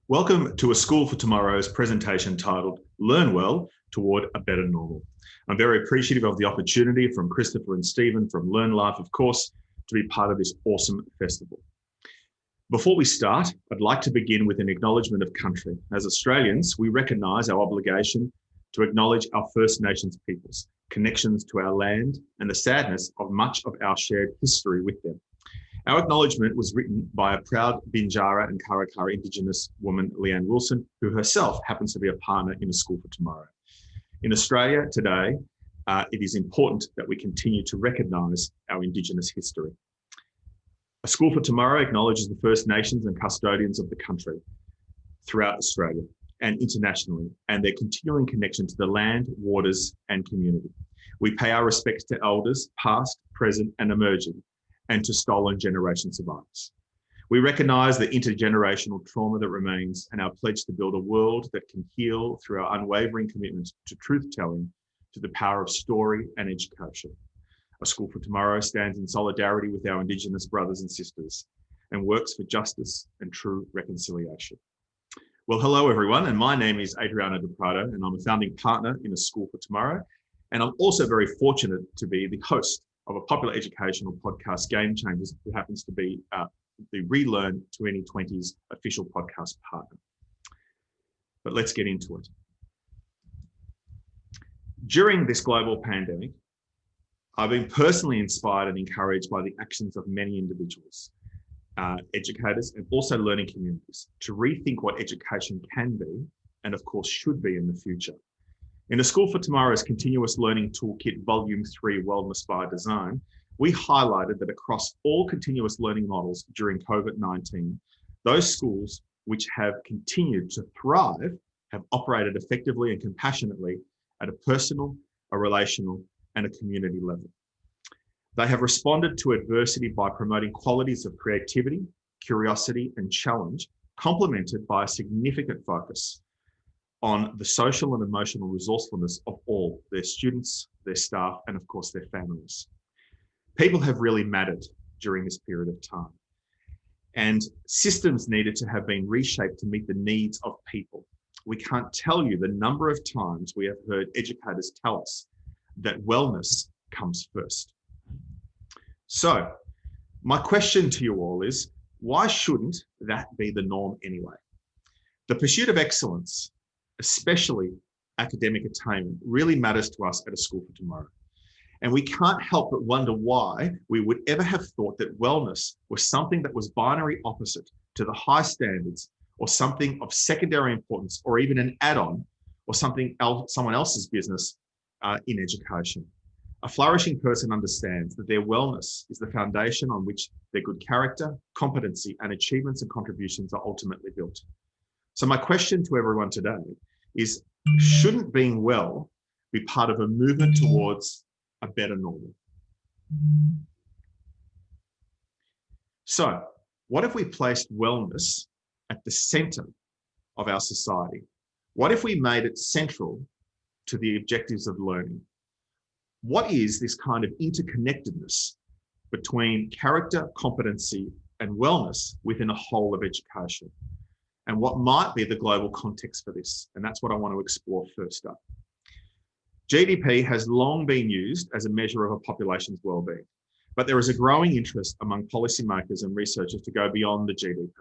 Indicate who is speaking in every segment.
Speaker 1: Welcome to A School for Tomorrow's presentation titled Learn Well Toward a Better Normal. I'm very appreciative of the opportunity from Christopher and Stephen from Learnlife, of course, to be part of this awesome festival. Before we start, I'd like to begin with an acknowledgement of country. As Australians, we recognise our obligation to acknowledge our First Nations peoples, connections to our land, and the sadness of much of our shared history with them. Our acknowledgement was written by a proud Binjara and Karakara Indigenous woman, Leanne Wilson, who herself happens to be a partner in A School for Tomorrow. In Australia today, it is important that we continue to recognise our Indigenous history. A School for Tomorrow acknowledges the First Nations and custodians of the country throughout Australia and internationally, and their continuing connection to the land, waters, and community. We pay our respects to elders, past, present, and emerging, and to stolen generation survivors. We recognise the intergenerational trauma that remains and our pledge to build a world that can heal through our unwavering commitment to truth-telling, to the power of story and education. A School for Tomorrow stands in solidarity with our Indigenous brothers and sisters and works for justice and true reconciliation. Well, hello everyone, and my name is Adriano de Prato, and I'm a founding partner in A School for Tomorrow. And I'm also very fortunate to be the host of a popular educational podcast, Game Changers, who happens to be the Relearn 2020's official podcast partner. But let's get into it. During this global pandemic, I've been personally inspired and encouraged by the actions of many individuals, educators, and also learning communities to rethink what education can be and, of course, should be in the future. In A School for Tomorrow's Continuous Learning Toolkit, Volume 3, Wellness by Design, we highlighted that across all continuous learning models during COVID-19, those schools which have continued to thrive have operated effectively and compassionately at a personal, a relational, and a community level. They have responded to adversity by promoting qualities of creativity, curiosity, and challenge, complemented by a significant focus on the social and emotional resourcefulness of all their students, their staff, and of course their families. People have really mattered during this period of time, and systems needed to have been reshaped to meet the needs of people. We can't tell you the number of times we have heard educators tell us that wellness comes first. So my question to you all is, why shouldn't that be the norm anyway? The pursuit of excellence, especially academic attainment, really matters to us at A School for Tomorrow. And we can't help but wonder why we would ever have thought that wellness was something that was binary opposite to the high standards, or something of secondary importance, or even an add-on, or something else, someone else's business in education. A flourishing person understands that their wellness is the foundation on which their good character, competency, and achievements and contributions are ultimately built. So my question to everyone today is, shouldn't being well be part of a movement towards a better normal? So what if we placed wellness at the center of our society? What if we made it central to the objectives of learning? What is this kind of interconnectedness between character, competency, and wellness within a whole of education? And what might be the global context for this? And that's what I want to explore first up. GDP has long been used as a measure of a population's well-being, but there is a growing interest among policymakers and researchers to go beyond the GDP,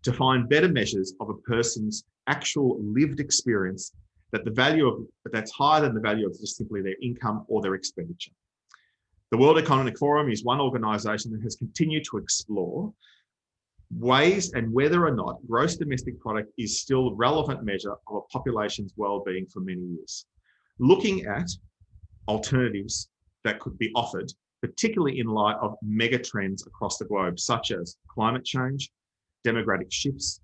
Speaker 1: to find better measures of a person's actual lived experience that's higher than the value of just simply their income or their expenditure. The World Economic Forum is one organisation that has continued to explore ways and whether or not gross domestic product is still a relevant measure of a population's well-being for many years, looking at alternatives that could be offered, particularly in light of mega trends across the globe, such as climate change, demographic shifts,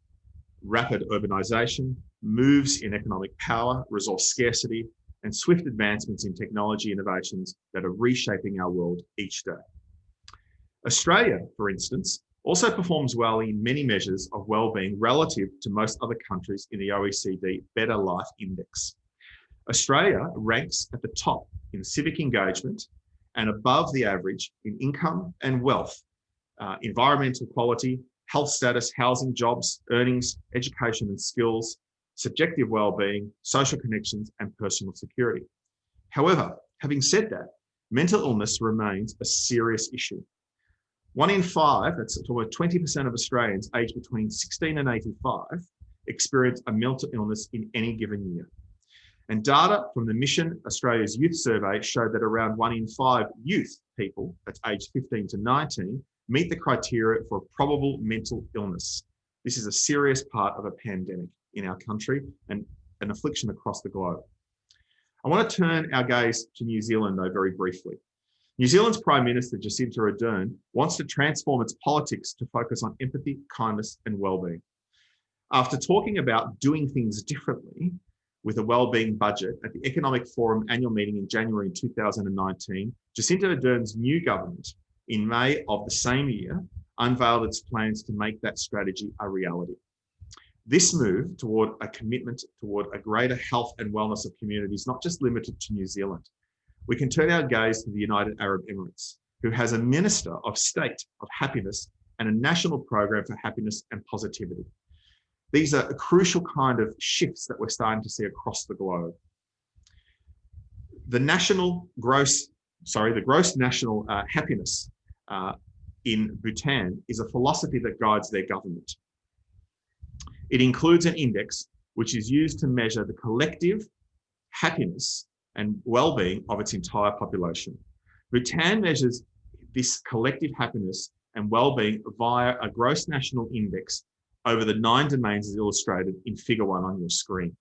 Speaker 1: rapid urbanisation, moves in economic power, resource scarcity, and swift advancements in technology innovations that are reshaping our world each day. Australia, for instance, also performs well in many measures of well-being relative to most other countries in the OECD Better Life Index. Australia ranks at the top in civic engagement and above the average in income and wealth, environmental quality, health status, housing, jobs, earnings, education and skills, subjective well-being, social connections, and personal security. However, having said that, mental illness remains a serious issue. 1 in 5, that's about 20% of Australians aged between 16 and 85, experience a mental illness in any given year. And data from the Mission Australia's Youth Survey showed that around 1 in 5 youth people, that's aged 15 to 19, meet the criteria for probable mental illness. This is a serious part of a pandemic in our country and an affliction across the globe. I want to turn our gaze to New Zealand, though, very briefly. New Zealand's Prime Minister, Jacinda Ardern, wants to transform its politics to focus on empathy, kindness, and well-being. After talking about doing things differently with a well-being budget at the Economic Forum annual meeting in January 2019, Jacinda Ardern's new government in May of the same year unveiled its plans to make that strategy a reality. This move toward a commitment toward a greater health and wellness of communities, not just limited to New Zealand. We can turn our gaze to the United Arab Emirates, who has a Minister of State of Happiness and a national program for happiness and positivity. These are a crucial kind of shifts that we're starting to see across the globe. The gross national happiness in Bhutan is a philosophy that guides their government. It includes an index which is used to measure the collective happiness and well-being of its entire population. Bhutan measures this collective happiness and well-being via a gross national index over the 9 domains as illustrated in Figure 1 on your screen.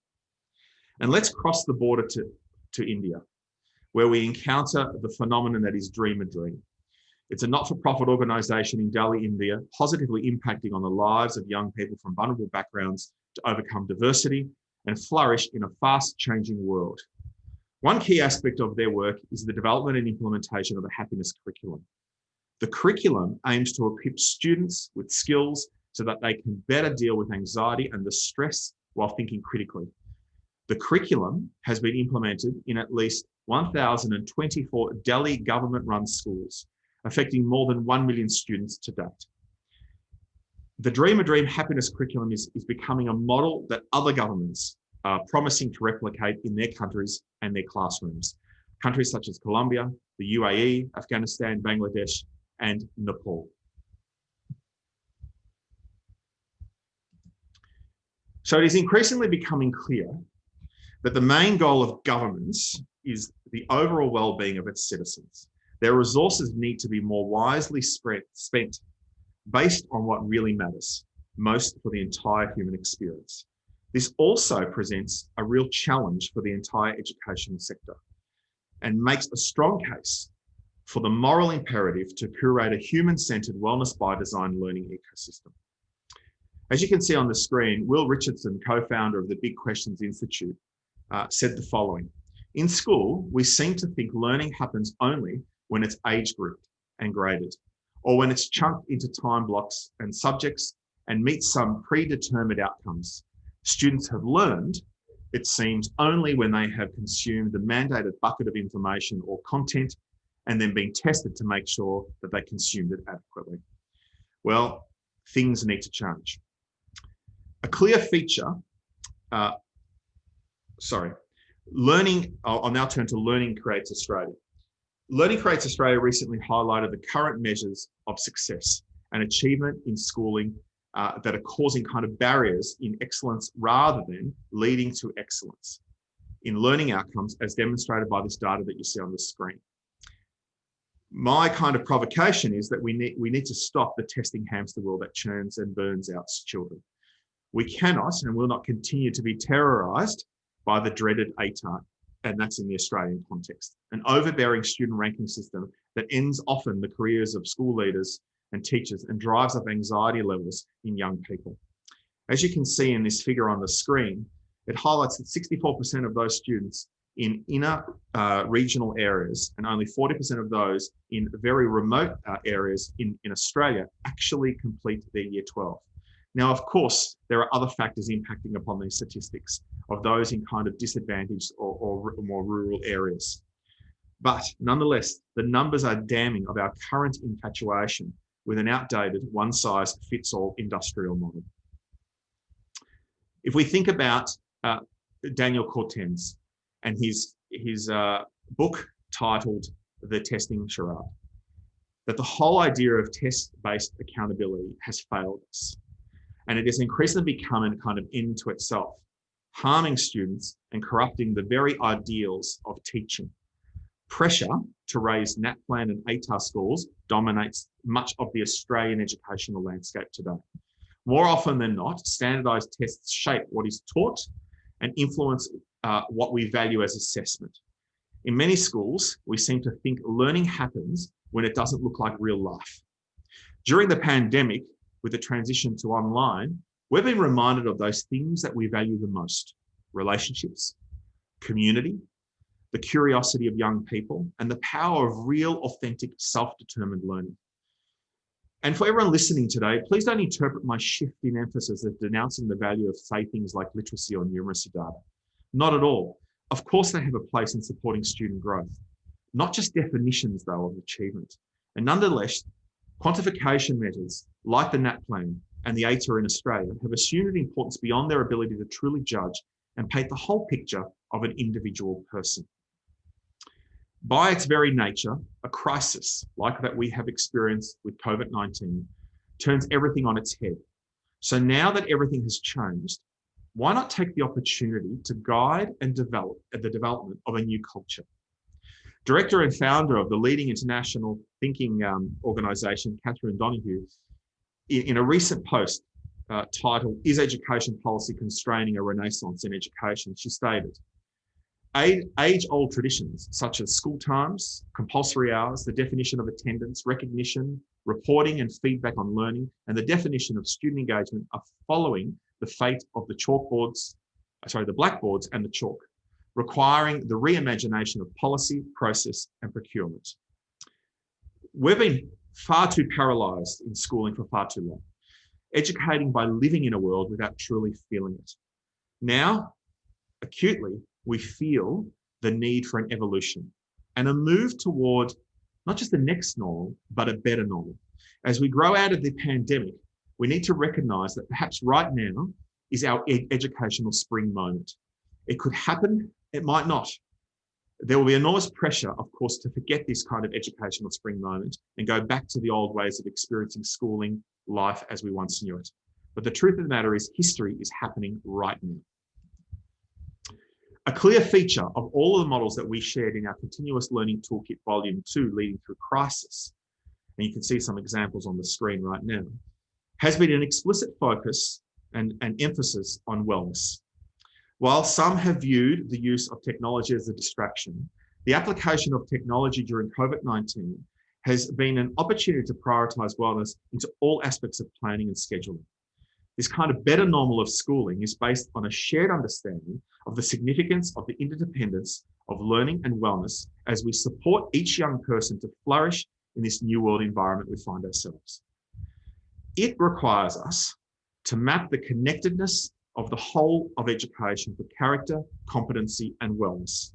Speaker 1: And let's cross the border to India, where we encounter the phenomenon that is Dream a Dream. It's a not-for-profit organisation in Delhi, India, positively impacting on the lives of young people from vulnerable backgrounds to overcome diversity and flourish in a fast-changing world. One key aspect of their work is the development and implementation of a happiness curriculum. The curriculum aims to equip students with skills so that they can better deal with anxiety and the stress while thinking critically. The curriculum has been implemented in at least 1,024 Delhi government-run schools, affecting more than 1 million students to date. The Dream a Dream happiness curriculum is becoming a model that other governments are promising to replicate in their countries and their classrooms. Countries such as Colombia, the UAE, Afghanistan, Bangladesh, and Nepal. So it is increasingly becoming clear that the main goal of governments is the overall well-being of its citizens. Their resources need to be more wisely spent based on what really matters most for the entire human experience. This also presents a real challenge for the entire educational sector and makes a strong case for the moral imperative to curate a human-centered wellness by design learning ecosystem. As you can see on the screen, Will Richardson, co-founder of the Big Questions Institute, said the following: "In school, we seem to think learning happens only when it's age grouped and graded, or when it's chunked into time blocks and subjects and meets some predetermined outcomes. Students have learned, it seems, only when they have consumed the mandated bucket of information or content and then been tested to make sure that they consumed it adequately." Well, things need to change. A clear feature, I'll now turn to Learning Creates Australia. Learning Creates Australia recently highlighted the current measures of success and achievement in schooling that are causing kind of barriers in excellence rather than leading to excellence in learning outcomes, as demonstrated by this data that you see on the screen. My kind of provocation is that we need to stop the testing hamster wheel that churns and burns out children. We cannot and will not continue to be terrorised by the dreaded ATAR, and that's in the Australian context, an overbearing student ranking system that ends often the careers of school leaders and teachers and drives up anxiety levels in young people. As you can see in this figure on the screen, it highlights that 64% of those students in inner regional areas and only 40% of those in very remote areas in Australia actually complete their year 12. Now, of course, there are other factors impacting upon these statistics of those in kind of disadvantaged or more rural areas. But nonetheless, the numbers are damning of our current infatuation with an outdated one-size-fits-all industrial model. If we think about Daniel Cortens and his book titled The Testing Charade, that the whole idea of test-based accountability has failed us. And it has increasingly become a kind of end to itself, harming students and corrupting the very ideals of teaching. Pressure to raise NAPLAN and ATAR scores dominates much of the Australian educational landscape today. More often than not, standardised tests shape what is taught and influence what we value as assessment. In many schools, we seem to think learning happens when it doesn't look like real life. During the pandemic, with the transition to online, we've been reminded of those things that we value the most: relationships, community, the curiosity of young people, and the power of real, authentic, self-determined learning. And for everyone listening today, please don't interpret my shift in emphasis as denouncing the value of, say, things like literacy or numeracy data. Not at all. Of course, they have a place in supporting student growth, not just definitions, though, of achievement. And nonetheless, quantification measures like the NAPLAN and the ATAR in Australia have assumed an importance beyond their ability to truly judge and paint the whole picture of an individual person. By its very nature, a crisis like that we have experienced with COVID-19 turns everything on its head. So now that everything has changed, why not take the opportunity to guide and develop the development of a new culture? Director and founder of the leading international thinking organisation, Catherine Donoghue, in a recent post titled, "Is Education Policy Constraining a Renaissance in Education?" she stated, age-old traditions such as school times, compulsory hours, the definition of attendance, recognition, reporting and feedback on learning, and the definition of student engagement are following the fate of the blackboards and the chalk, requiring the reimagination of policy, process, and procurement. We've been far too paralysed in schooling for far too long, educating by living in a world without truly feeling it. Now, acutely, we feel the need for an evolution and a move toward not just the next normal, but a better normal. As we grow out of the pandemic, we need to recognise that perhaps right now is our educational spring moment. It could happen, it might not. There will be enormous pressure, of course, to forget this kind of educational spring moment and go back to the old ways of experiencing schooling, life as we once knew it. But the truth of the matter is history is happening right now. A clear feature of all of the models that we shared in our Continuous Learning Toolkit Volume 2, Leading Through Crisis, and you can see some examples on the screen right now, has been an explicit focus and emphasis on wellness. While some have viewed the use of technology as a distraction, the application of technology during COVID-19 has been an opportunity to prioritise wellness into all aspects of planning and scheduling. This kind of better normal of schooling is based on a shared understanding of the significance of the interdependence of learning and wellness as we support each young person to flourish in this new world environment we find ourselves. It requires us to map the connectedness of the whole of education for character, competency, and wellness.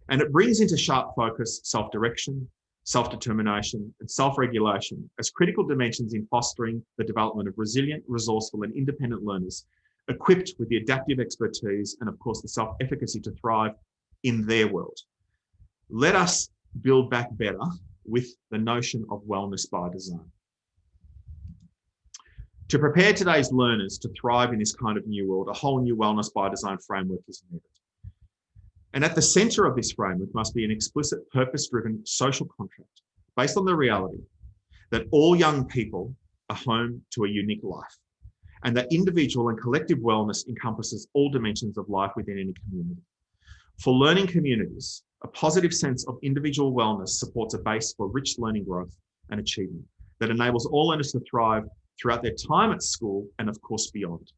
Speaker 1: And it brings into sharp focus self-direction, self-determination, and self-regulation as critical dimensions in fostering the development of resilient, resourceful, and independent learners, equipped with the adaptive expertise and, of course, the self-efficacy to thrive in their world. Let us build back better with the notion of wellness by design. To prepare today's learners to thrive in this kind of new world, a whole new wellness by design framework is needed. And at the centre of this framework must be an explicit purpose-driven social contract based on the reality that all young people are home to a unique life, and that individual and collective wellness encompasses all dimensions of life within any community. For learning communities, a positive sense of individual wellness supports a base for rich learning growth and achievement that enables all learners to thrive throughout their time at school and, of course, beyond.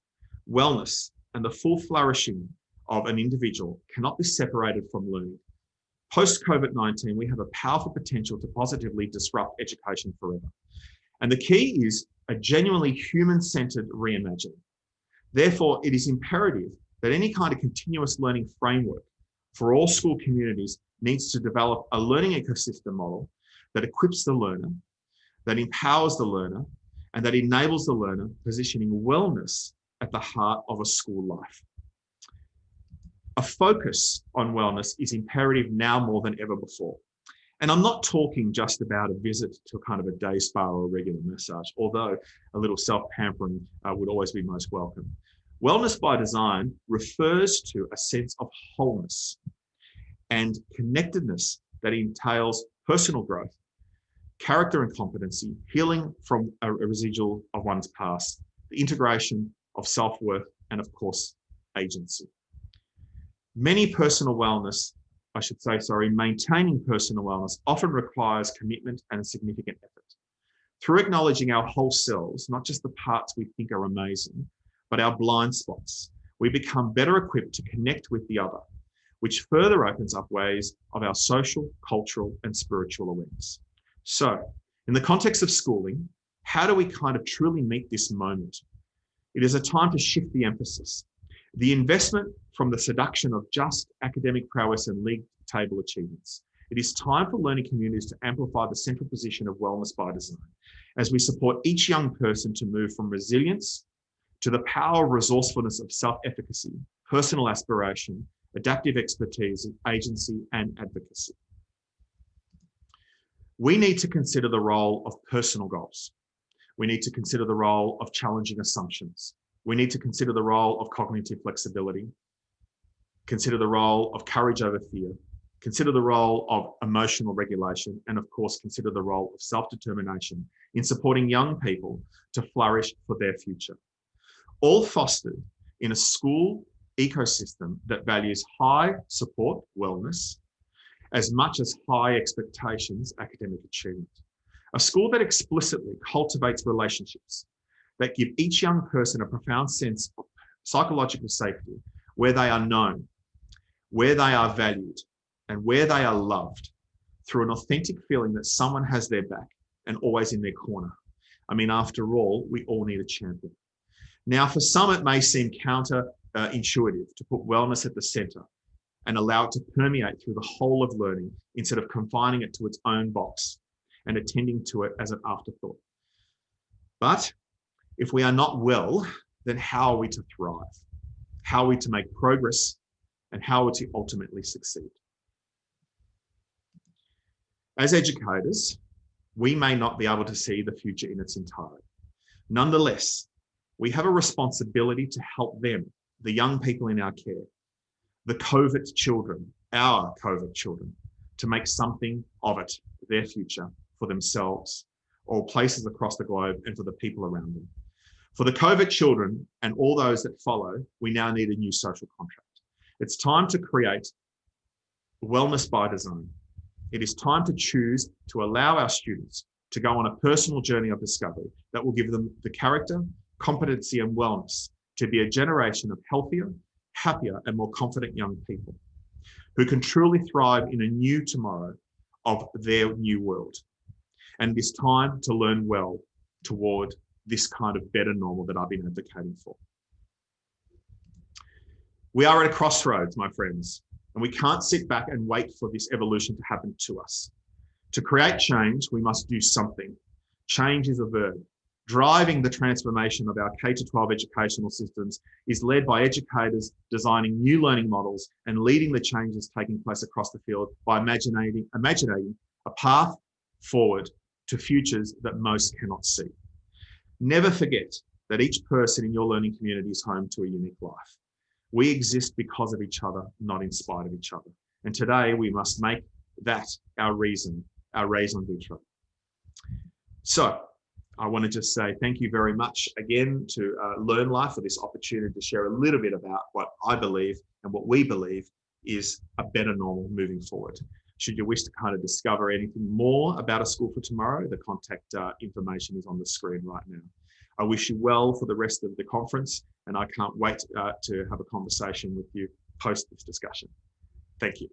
Speaker 1: Wellness and the full flourishing of an individual cannot be separated from learning. Post-COVID-19, we have a powerful potential to positively disrupt education forever. And the key is a genuinely human-centered reimagining. Therefore, it is imperative that any kind of continuous learning framework for all school communities needs to develop a learning ecosystem model that equips the learner, that empowers the learner, and that enables the learner, positioning wellness at the heart of a school life. A focus on wellness is imperative now more than ever before. And I'm not talking just about a visit to kind of a day spa or a regular massage, although a little self-pampering would always be most welcome. Wellness by design refers to a sense of wholeness and connectedness that entails personal growth, character and competency, healing from a residual of one's past, the integration of self-worth, and of course, agency. Maintaining personal wellness often requires commitment and significant effort. Through acknowledging our whole selves, not just the parts we think are amazing, but our blind spots, we become better equipped to connect with the other, which further opens up ways of our social, cultural, and spiritual awareness. So, in the context of schooling, how do we kind of truly meet this moment? It is a time to shift the emphasis. The investment from the seduction of just academic prowess and league table achievements. It is time for learning communities to amplify the central position of wellness by design, as we support each young person to move from resilience to the power of resourcefulness of self-efficacy, personal aspiration, adaptive expertise, agency, and advocacy. We need to consider the role of personal goals. We need to consider the role of challenging assumptions. We need to consider the role of cognitive flexibility, consider the role of courage over fear, consider the role of emotional regulation, and of course, consider the role of self-determination in supporting young people to flourish for their future. All fostered in a school ecosystem that values high support, wellness, as much as high expectations, academic achievement. A school that explicitly cultivates relationships that give each young person a profound sense of psychological safety, where they are known, where they are valued, and where they are loved through an authentic feeling that someone has their back and always in their corner. I mean, after all, we all need a champion. Now, for some, it may seem counterintuitive to put wellness at the center and allow it to permeate through the whole of learning instead of confining it to its own box and attending to it as an afterthought. But if we are not well, then how are we to thrive? How are we to make progress? And how are we to ultimately succeed? As educators, we may not be able to see the future in its entirety. Nonetheless, we have a responsibility to help them, the young people in our care, the COVID children, our COVID children, to make something of it, their future, for themselves, or places across the globe, and for the people around them. For the COVID children and all those that follow, we now need a new social contract. It's time to create wellness by design. It is time to choose to allow our students to go on a personal journey of discovery that will give them the character, competency, and wellness to be a generation of healthier, happier, and more confident young people who can truly thrive in a new tomorrow of their new world. And it is time to learn well toward this kind of better normal that I've been advocating for. We are at a crossroads, my friends, and we can't sit back and wait for this evolution to happen to us. To create change, we must do something. Change is a verb. Driving the transformation of our K-12 educational systems is led by educators designing new learning models and leading the changes taking place across the field by imagining a path forward to futures that most cannot see. Never forget that each person in your learning community is home to a unique life. We exist because of each other, not in spite of each other. And today we must make that our raison d'etre. So I want to just say thank you very much again to Learnlife for this opportunity to share a little bit about what I believe and what we believe is a better normal moving forward. Should you wish to kind of discover anything more about A School for Tomorrow, the contact information is on the screen right now. I wish you well for the rest of the conference, and I can't wait to have a conversation with you post this discussion. Thank you.